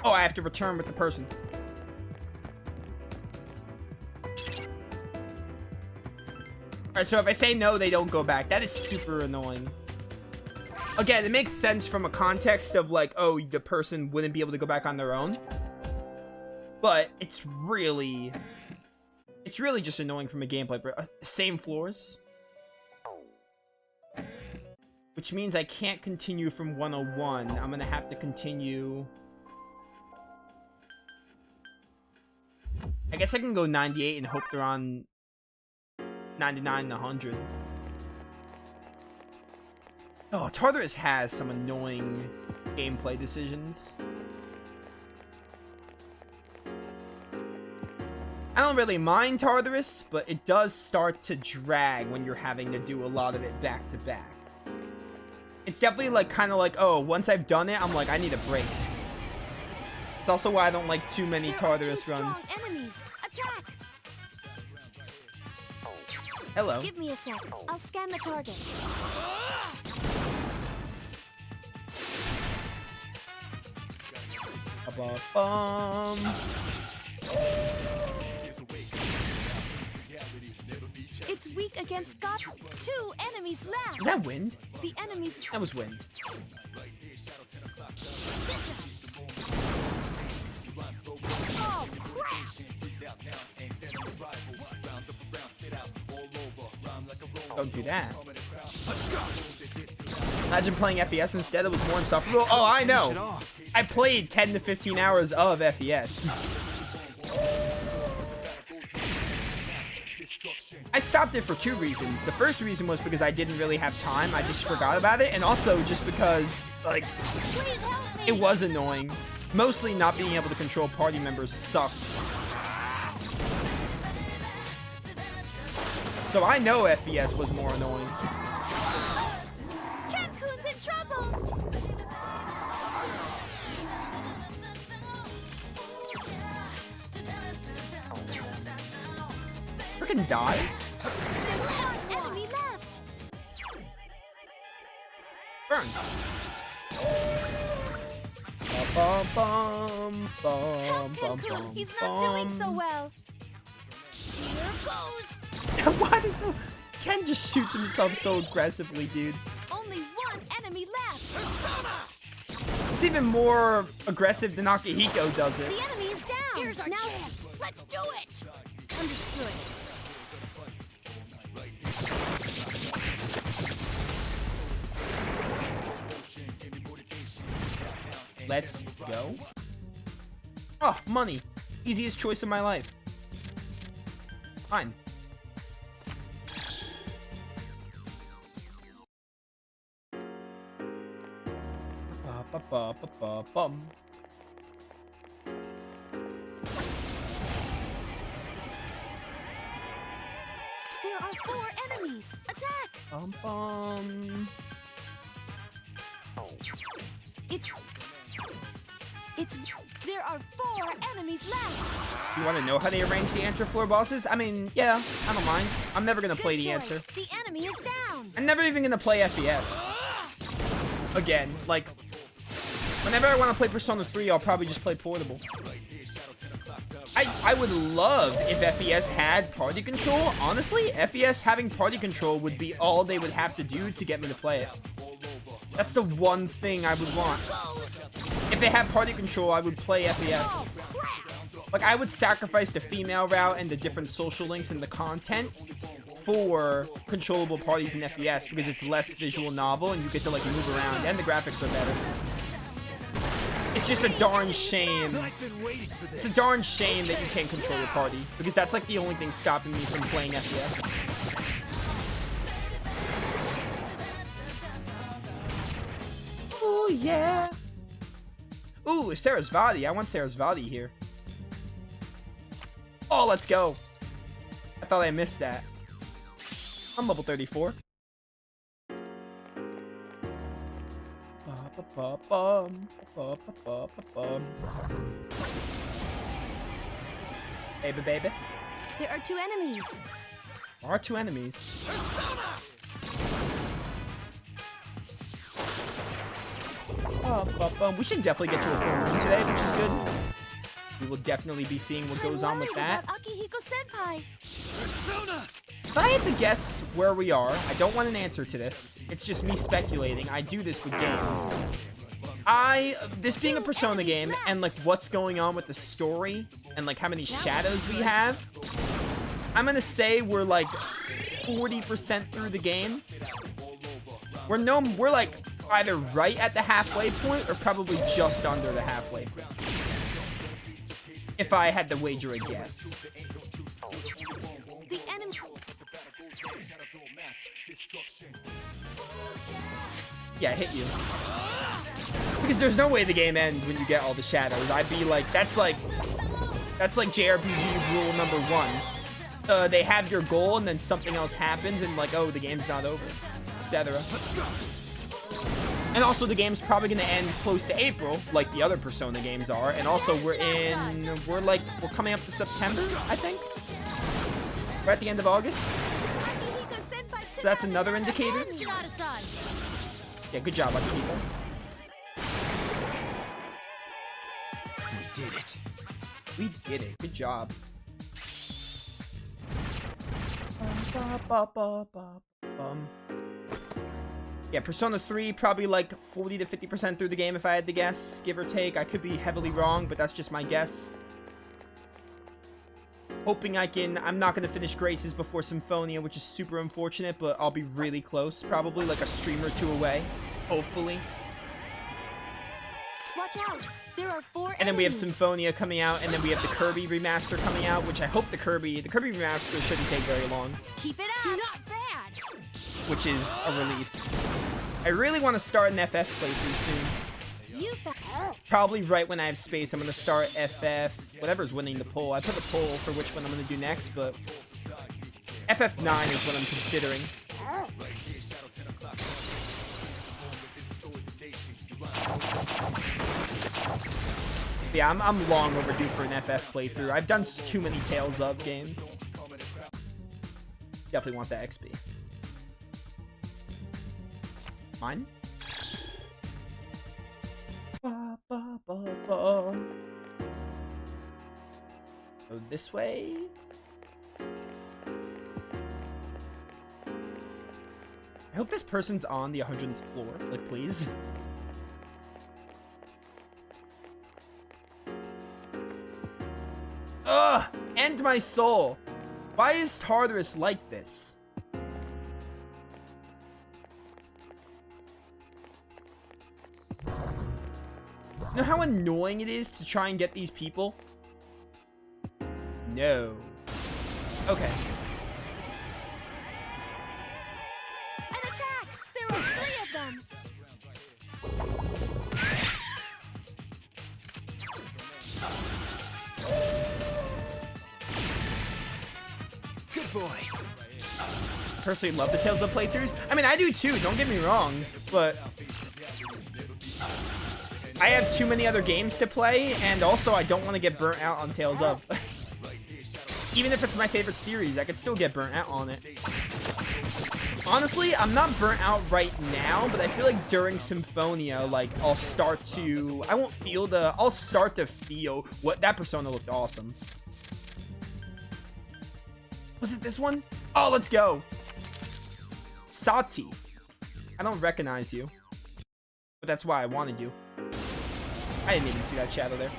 Oh, I have to return with the person. Alright, so if I say no, they don't go back. That is super annoying. Again, it makes sense from a context of like, oh, the person wouldn't be able to go back on their own. But it's really just annoying from a gameplay. Same floors. Which means I can't continue from 101. I'm gonna have to continue. I guess I can go 98 and hope they're on 99 and 100. Oh, Tartarus has some annoying gameplay decisions. I don't really mind Tartarus, but it does start to drag when you're having to do a lot of it back to back. It's definitely like kind of like, oh, once I've done it, I'm like, I need a break. It's also why I don't like too many Tartarus runs. Enemies. Attack. Hello. Give me a sec. I'll scan the target. It's weak against God. 2 enemies left. Is that wind? The enemies. That was wind. Oh crap! Don't do that. Imagine playing FES instead. It was more insufferable. Oh, I know. I played 10 to 15 hours of FES. I stopped it for 2 reasons. The first reason was because I didn't really have time. I just forgot about it. And also just because, like, it was annoying. Mostly not being able to control party members sucked. So I know FES was more annoying. Capcoon's in trouble. Freaking die. There's 1 enemy left. Burn. Bum, bum, bum, bum, Capcoon, he's not bum. doing so well. Here goes. Why did Ken just shoots himself so aggressively, dude? Only 1 enemy left. Persona. It's even more aggressive than Akihiko does it. The enemy is down. Here's our chance. Let's do it. Understood. Let's go. Oh, money. Easiest choice of my life. Fine. Ba-ba-ba-ba-bum. There are 4 enemies. Attack. Bum, bum. There are 4 enemies left. You want to know how they arrange the answer floor bosses? I mean, yeah, I don't mind. I'm never gonna play Good the choice. answer. The enemy is down. I'm never even gonna play FES. Again, like, whenever I want to play Persona 3, I'll probably just play Portable. I would love if FES had party control. Honestly, FES having party control would be all they would have to do to get me to play it. That's the one thing I would want. If they had party control, I would play FES. Like, I would sacrifice the female route and the different social links and the content for controllable parties in FES because it's less visual novel and you get to, like, move around and the graphics are better. It's just a darn shame. It's a darn shame that you can't control a party because that's, like, the only thing stopping me from playing FES. Oh, yeah. Ooh, Sarasvati. I want Sarasvati here. Oh, let's go. I thought I missed that. I'm level 34. Baby, baby. There are 2 enemies. There are 2 enemies. We should definitely get to a full moon today, which is good. We will definitely be seeing what goes on with that. If I had to guess where we are, I don't want an answer to this. It's just me speculating. I do this with games. This being a Persona game, and like what's going on with the story, and like how many shadows we have, I'm gonna say we're like 40% through the game. We're like either right at the halfway point or probably just under the halfway point. If I had to wager a guess. The enemy. Yeah, hit you. Because there's no way the game ends when you get all the shadows. I'd be like, that's like JRPG rule number 1. They have your goal and then something else happens and like, oh, the game's not over, etc. Let's go. And also the game's probably gonna end close to April, like the other Persona games are. And also we're coming up to September, I think. We're at the end of August. So that's another indicator. Yeah, good job, Akihiko. We did it. We did it. Good job. Yeah, Persona 3, probably like 40 to 50% through the game if I had to guess, give or take. I could be heavily wrong, but that's just my guess. Hoping I'm not going to finish Graces before Symphonia, which is super unfortunate, but I'll be really close, probably like a stream or 2 away, hopefully. Watch out. There are 4 And then we have enemies. Symphonia coming out, and then we have the Kirby remaster coming out, which I hope the Kirby remaster shouldn't take very long. Keep it up. Not bad. Which is a relief. I really want to start an FF playthrough soon. Probably right when I have space, I'm going to start FF, whatever's winning the poll. I put the poll for which one I'm going to do next, but FF9 is what I'm considering. Yeah, I'm long overdue for an FF playthrough. I've done too many Tales of games. Definitely want that XP. Mine? Go this way? I hope this person's on the 100th floor. Like, please. Ugh! End my soul! Why is Tartarus like this? You know how annoying it is to try and get these people? No. Okay. An attack! There are 3 of them! Good boy. Personally love the Tales of playthroughs. I mean, I do too, don't get me wrong, but I have too many other games to play, and also I don't want to get burnt out on Tales of. Even if it's my favorite series, I could still get burnt out on it. Honestly, I'm not burnt out right now, but I feel like during Symphonia, like, I'll start to feel what that Persona looked awesome. Was it this one? Oh, let's go. Sati. I don't recognize you, but that's why I wanted you. I didn't even see that shadow there.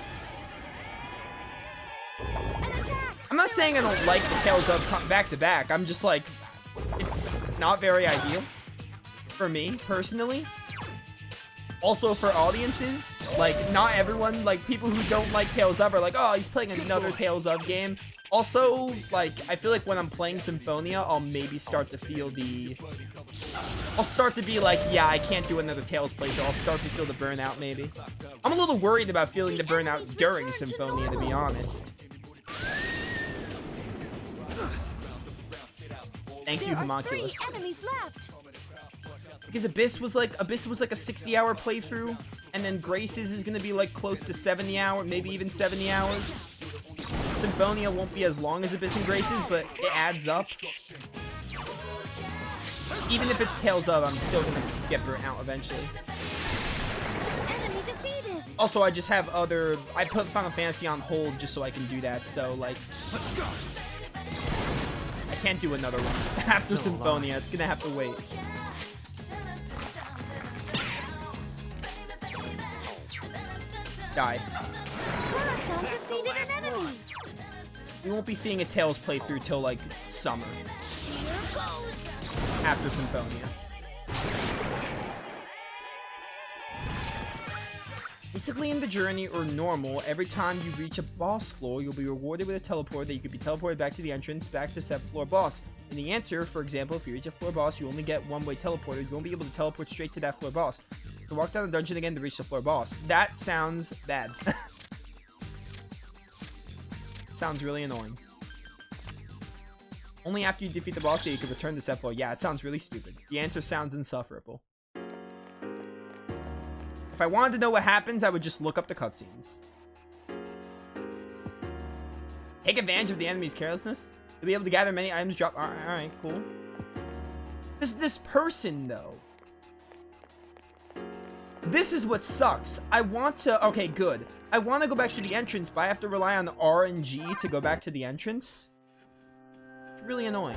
I'm not saying I don't like the Tales of back-to-back. I'm just like, it's not very ideal for me, personally. Also for audiences, like, not everyone, like, people who don't like Tales of are like, oh, he's playing another Tales of game. Also, like, I feel like when I'm playing Symphonia, I'll maybe start to feel I'll start to be like, yeah, I can't do another Tales playthrough. I'll start to feel the burnout, maybe. I'm a little worried about feeling the burnout during Symphonia, to be honest. Thank you, Homunculus. Because Abyss was like a 60-hour playthrough, and then Graces is gonna be like close to 70 hours, maybe even 70 hours. Symphonia won't be as long as Abyss and Graces, but it adds up. Even if it's Tales of, I'm still gonna get burnt out eventually. Also, I just have other... I put Final Fantasy on hold just so I can do that, so, like... Let's go. I can't do another one after Still Symphonia. It's gonna have to wait. Die. John defeated an enemy. We won't be seeing a Tails playthrough till, like, summer. Here goes. After Symphonia. Basically, in the journey or normal, every time you reach a boss floor, you'll be rewarded with a teleport that you could be teleported back to the entrance, back to said floor boss. In the answer, for example, if you reach a floor boss, you only get one-way teleported. You won't be able to teleport straight to that floor boss. To walk down the dungeon again to reach the floor boss. That sounds bad. Sounds really annoying. Only after you defeat the boss that you can return to said floor. Yeah, it sounds really stupid. The answer sounds insufferable. If I wanted to know what happens, I would just look up the cutscenes. Take advantage of the enemy's carelessness to be able to gather many items. Drop. All right, cool. This person though. This is what sucks. I want to. Okay, good. I want to go back to the entrance, but I have to rely on RNG to go back to the entrance. It's really annoying.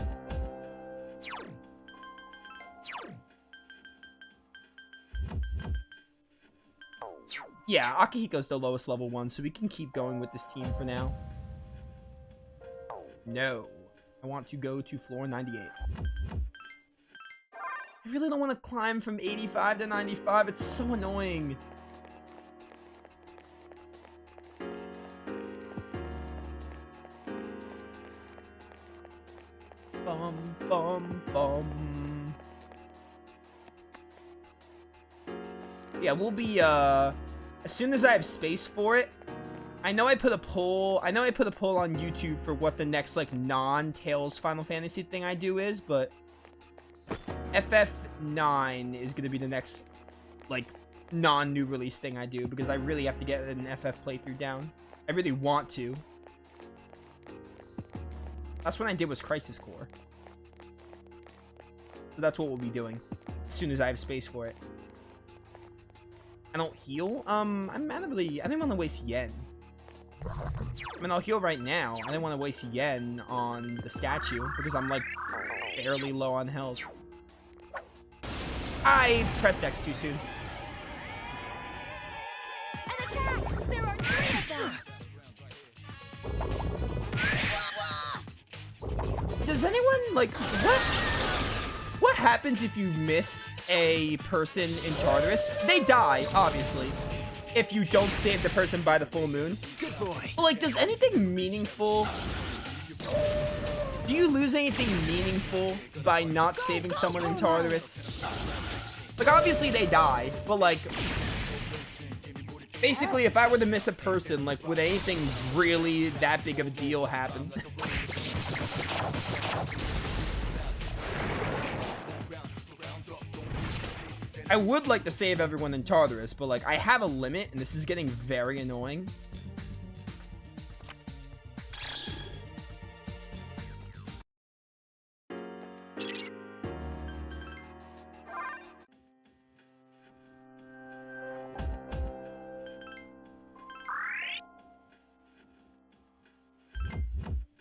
Yeah, Akihiko's the lowest level one, so we can keep going with this team for now. No. I want to go to floor 98. I really don't want to climb from 85 to 95. It's so annoying. Bum, bum, bum. Yeah, we'll be, as soon as I have space for it. I know I put a poll on YouTube for what the next, like, non-Tales Final Fantasy thing I do is, but FF9 is gonna be the next, like, non-new release thing I do, because I really have to get an FF playthrough down. I really want to. Last one I did was Crisis Core. So that's what we'll be doing, as soon as I have space for it. I don't heal? I didn't want to waste yen. I mean, I'll heal right now. I didn't want to waste yen on the statue because I'm, like, barely low on health. I pressed X too soon. An attack! There are 3 of them! Does anyone, like, what happens if you miss a person in Tartarus? They die, obviously, if you don't save the person by the full moon. Good boy. But, like, does anything meaningful... Do you lose anything meaningful by not saving someone in Tartarus? Like, obviously they die, but, like... Basically, if I were to miss a person, like, would anything really that big of a deal happen? I would like to save everyone in Tartarus, but, like, I have a limit, and this is getting very annoying.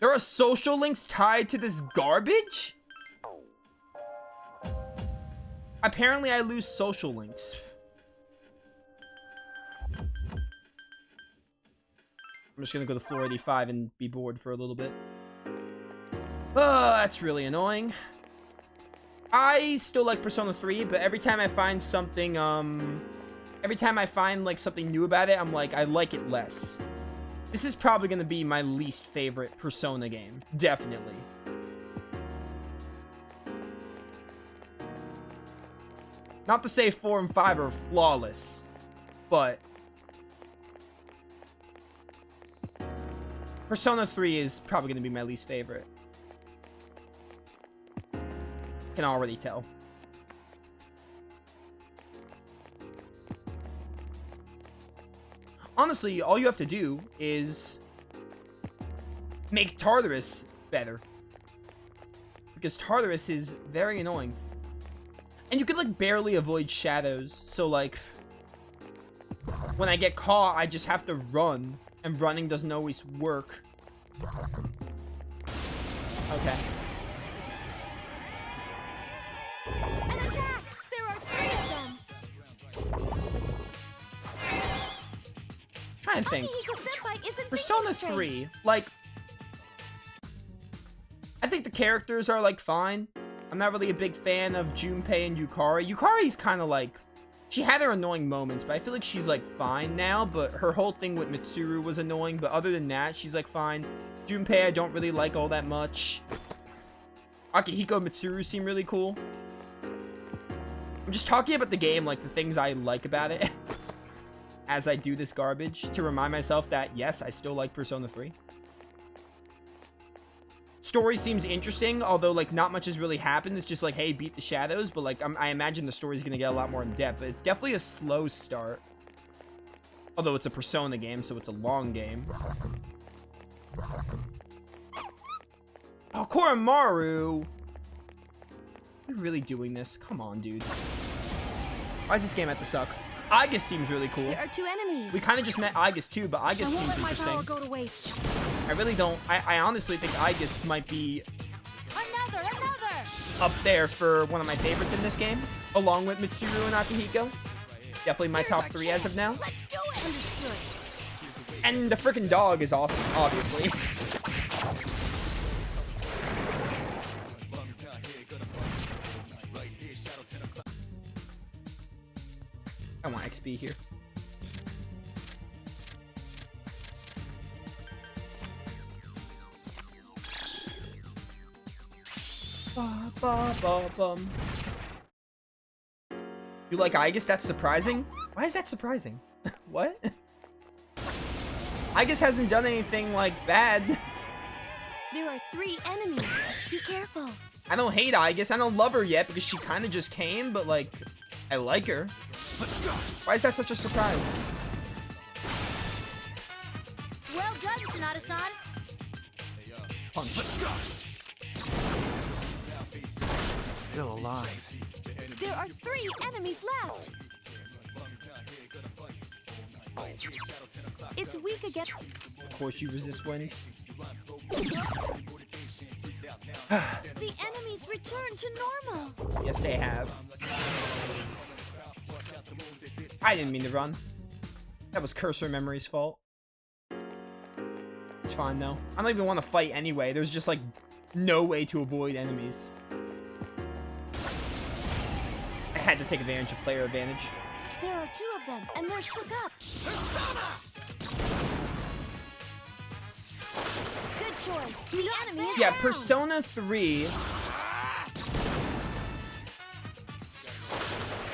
There are social links tied to this garbage? Apparently, I lose social links. I'm just gonna go to floor 85 and be bored for a little bit. Oh, that's really annoying. I still like Persona 3, but every time I find something, like, something new about it, I'm like, I like it less. This is probably gonna be my least favorite Persona game. Definitely. Not to say 4 and 5 are flawless, but Persona 3 is probably going to be my least favorite. Can already tell. Honestly, all you have to do is make Tartarus better. Because Tartarus is very annoying. And you could, like, barely avoid shadows. So, like, when I get caught, I just have to run. And running doesn't always work. Okay. An attack! There are 3 of them! Trying to think. Akihiko-senpai isn't Persona thinking straight. 3, like, I think the characters are, like, fine. I'm not really a big fan of Junpei and Yukari. Yukari's kind of, like, she had her annoying moments, but I feel like she's, like, fine now, but her whole thing with Mitsuru was annoying, but other than that, she's, like, fine. Junpei, I don't really like all that much. Akihiko and Mitsuru seem really cool. I'm just talking about the game, like, the things I like about it. As I do this garbage, to remind myself that, yes, I still like Persona 3. Story seems interesting, although, like, not much has really happened. It's just like, hey, beat the shadows, but, like, I imagine the story's gonna get a lot more in depth, but it's definitely a slow start. Although it's a Persona game, so it's a long game. Oh, Koromaru! Are we really doing this? Come on, dude. Why does this game have to suck? Aigis seems really cool. There are 2 enemies. We kind of just met Aigis too, but Aigis seems interesting. I won't let my power go to waste. I really don't. I honestly think Aigis might be Another! up there for one of my favorites in this game, along with Mitsuru and Akihiko. Definitely my top 3 as of now. Let's do it! Understood. And the freaking dog is awesome, obviously. I want XP here. Ba, ba, ba, bum. You like Aigis? That's surprising? Why is that surprising? What? Aigis hasn't done anything, like, bad. There are 3 enemies. Be careful. I don't hate Aigis. I don't love her yet because she kind of just came, but, like, I like her. Let's go. Why is that such a surprise? Well done, Sonata-san. Punch. Let's go. It's still alive. There are 3 enemies left. It's weak against... Of course you resist wind. The enemies return to normal. Yes, they have. I didn't mean to run. That was Cursor Memory's fault. It's fine, though. I don't even want to fight anyway. There's just, like, no way to avoid enemies. I had to take advantage of player advantage. There are 2 of them, and they're shook up. Persona! Good choice. The enemy is Yeah, down. Persona 3.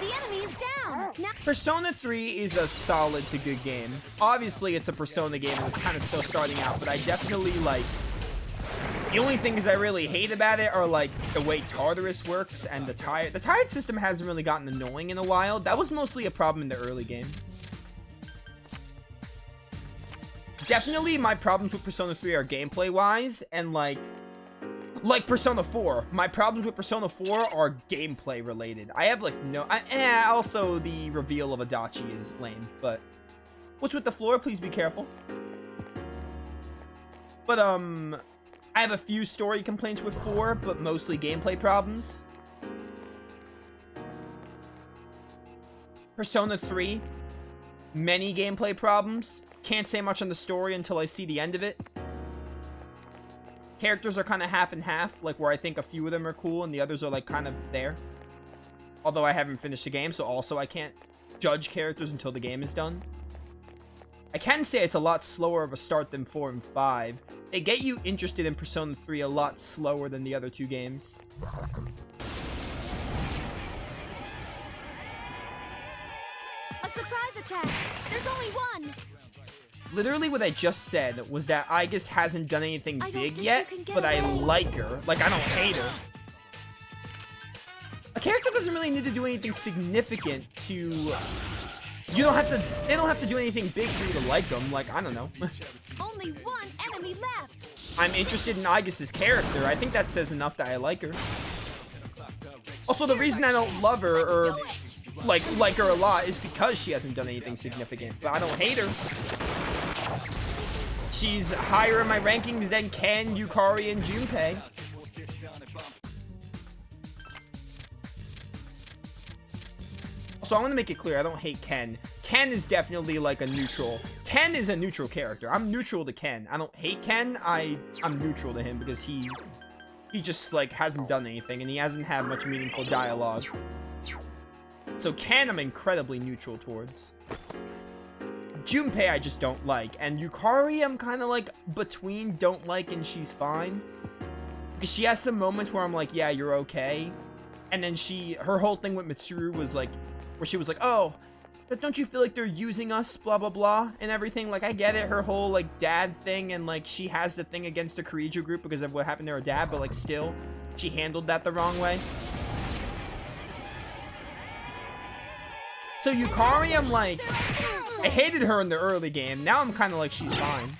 The enemy is down. Now Persona 3 is a solid to good game. Obviously, it's a Persona game and it's kind of still starting out, but I definitely, like... The only things I really hate about it are, like, the way Tartarus works and the tire. The tire system hasn't really gotten annoying in a while. That was mostly a problem in the early game. Definitely, my problems with Persona 3 are gameplay-wise, and, like Persona 4. My problems with Persona 4 are gameplay-related. I have, like, no... also, the reveal of Adachi is lame, but... What's with the floor? Please be careful. But, I have a few story complaints with 4, but mostly gameplay problems. Persona 3. Many gameplay problems. Can't say much on the story until I see the end of it. Characters are kind of half and half, like where I think a few of them are cool and the others are like kind of there. Although I haven't finished the game, so also I can't judge characters until the game is done. I can say it's a lot slower of a start than 4 and 5. They get you interested in Persona 3 a lot slower than the other 2 games. a surprise attack. There's only one. Literally what I just said was that Aigis hasn't done anything I don't big think yet, you can get but I away. like her. Like, I don't hate her. A character doesn't really need to do anything significant to... They don't have to do anything big for you to like them. Like, I don't know. Only one enemy left. I'm interested in Aigis' character. I think that says enough that I like her. Also, the reason I don't love her, or like her a lot is because she hasn't done anything significant. But I don't hate her. She's higher in my rankings than Ken, Yukari, and Junpei. So I want to make it clear, I don't hate Ken. Ken is definitely like a neutral. Ken is a neutral character. I'm neutral to Ken. I don't hate Ken. I'm neutral to him because he just like hasn't done anything and he hasn't had much meaningful dialogue. So Ken I'm incredibly neutral towards. Junpei I just don't like, and Yukari I'm kind of like between don't like and she's fine. Because she has some moments where I'm like, yeah, you're okay. And then her whole thing with Mitsuru was like, where she was like, oh, but don't you feel like they're using us, blah, blah, blah, and everything? Like, I get it, her whole, like, dad thing, and, like, she has the thing against the Koreiju group because of what happened to her dad, but, like, still, she handled that the wrong way. So Yukari, I'm like, I hated her in the early game. Now I'm kind of like, she's fine.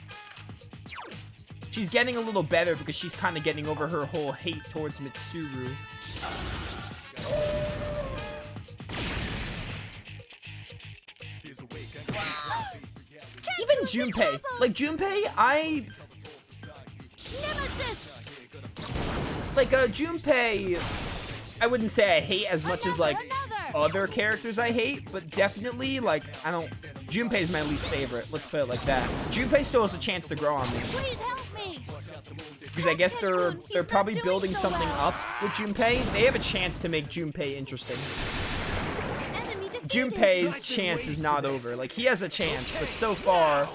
She's getting a little better because she's kind of getting over her whole hate towards Mitsuru. Even Junpei. Like, Junpei, Nemesis! Like, Junpei, I wouldn't say I hate as much as, like, other characters I hate, but definitely, like, Junpei's my least favorite. Let's put it like that. Junpei still has a chance to grow on me. Please help me! Because I guess they're probably building something up with Junpei. They have a chance to make Junpei interesting. Junpei's chance is not over. Like, he has a chance, but so far,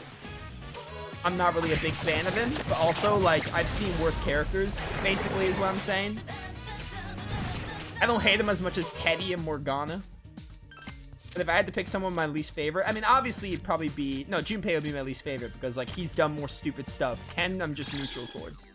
I'm not really a big fan of him. But also, like, I've seen worse characters, basically, is what I'm saying. I don't hate him as much as Teddy and Morgana. But if I had to pick someone my least favorite, I mean, obviously, it'd probably be... No, Junpei would be my least favorite, because, like, he's done more stupid stuff. Ken, I'm just neutral towards.